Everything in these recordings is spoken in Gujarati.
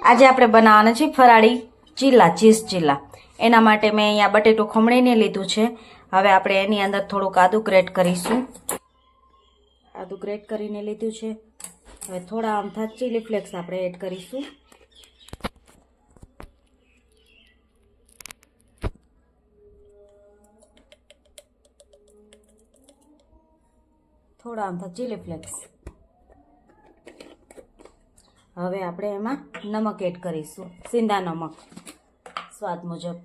આજે આપણે બનાવવાના છે ફરાળી ચીલા, ચીઝ ચીલા. એના માટે મેં અહીંયા બટેટું ખમણીને લીધું છે. હવે આપણે એની અંદર થોડુંક આદુ ગ્રેટ કરીશું. આદુ ગ્રેટ કરીને લીધું છે. હવે થોડા આમથા ચીલી ફ્લેક્સ આપણે એડ કરીશું. થોડા આમથા ચીલી ફ્લેક્સ. હવે આપણે એમાં નમક એડ કરીશું, સિંધા નમક સ્વાદ મુજબ.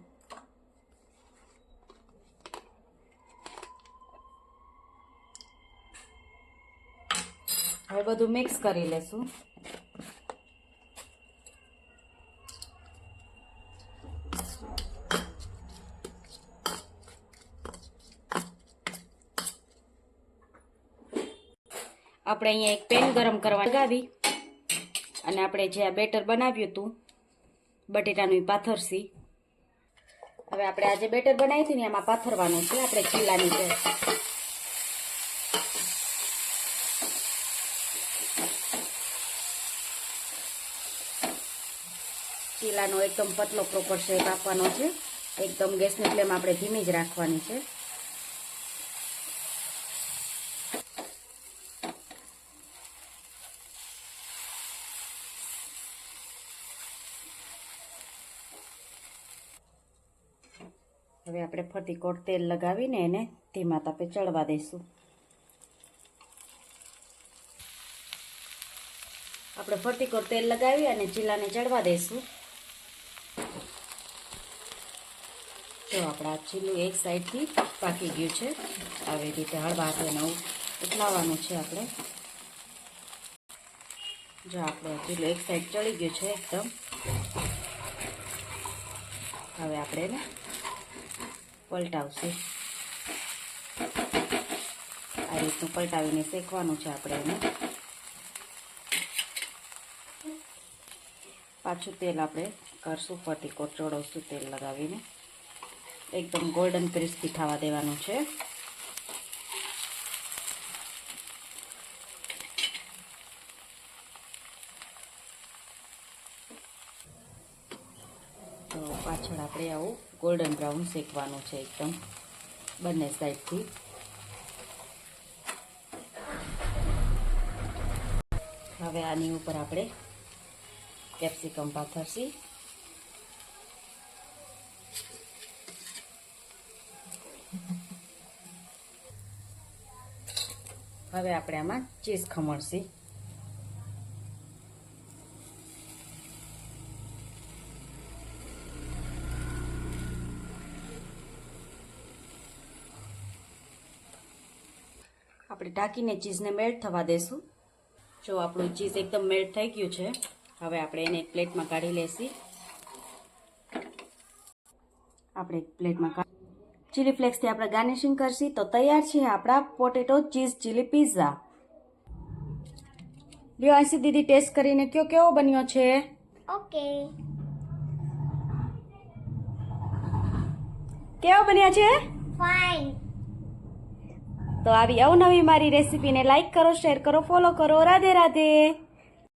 હવે બધું મિક્સ કરી લેશું. આપણે અહીંયા એક પેન ગરમ કરવા લગાવી અને આપણે જે આ બેટર બનાવ્યું હતું બટેટાનું પાથરસી. હવે આપણે આજે બેટર બનાવી હતી ને એમાં પાથરવાનું છે આપણે ચીલાની જેમ. ચીલાનો એકદમ પતલો પ્રોપર શેપ આપવાનો છે. એકદમ ગેસની ફ્લેમ આપણે ધીમી જ રાખવાની છે. હવે આપણે ફરતી કોટ તેલ લગાવીને એને ધીમા તાપે ચડવા દઈશું. આપણે ફરતી કોટ તેલ લગાવી અને ચીલાને ચડવા દઈશું. જો આપણા ચીલું એક સાઈડથી પાકી ગયું છે. આવી રીતે હળવા હાથે નવું ઉઠલાવવાનું છે આપણે. જો આપણું ચીલું એક સાઈડ ચડી ગયું છે એકદમ. હવે આપણે એને પલટાવશું. આ રીતનું પલટાવીને શેકવાનું છે આપણે એને. પાછું તેલ આપણે કરશું, ફરતી કોટ ચોળવશું તેલ લગાવીને. એકદમ ગોલ્ડન ક્રિસ્પી થવા દેવાનું છે. તો પાછળ આપણે આવું ગોલ્ડન બ્રાઉન શેકવાનું છે એકદમ બંને સાઈડથી. હવે આની ઉપર આપણે કેપ્સિકમ પાથરસી. હવે આપણે આમાં ચીઝ ખમણસી. આપણે ઢાંકીને ચીઝને મેલ્ટ થવા દેશું. જો આપણું ચીઝ એકદમ મેલ્ટ થઈ ગયું છે. હવે આપણે એને એક પ્લેટમાં કાઢી લેશી. આપણે એક પ્લેટમાં ચીલી ફ્લેક્સથી આપણે ગાર્નિશિંગ કરશી. તો તૈયાર છે આપણા પોટેટો ચીઝ ચીલી પિઝા. લ્યો આંસી દીદી ટેસ્ટ કરીને કયો કેવો બન્યો છે. ઓકે, કેવો બન્યા છે? ફાઇન. તો આવી અવનવી મારી રેસીપીને લાઈક કરો, શેર કરો, ફોલો કરો. રાધે રાધે.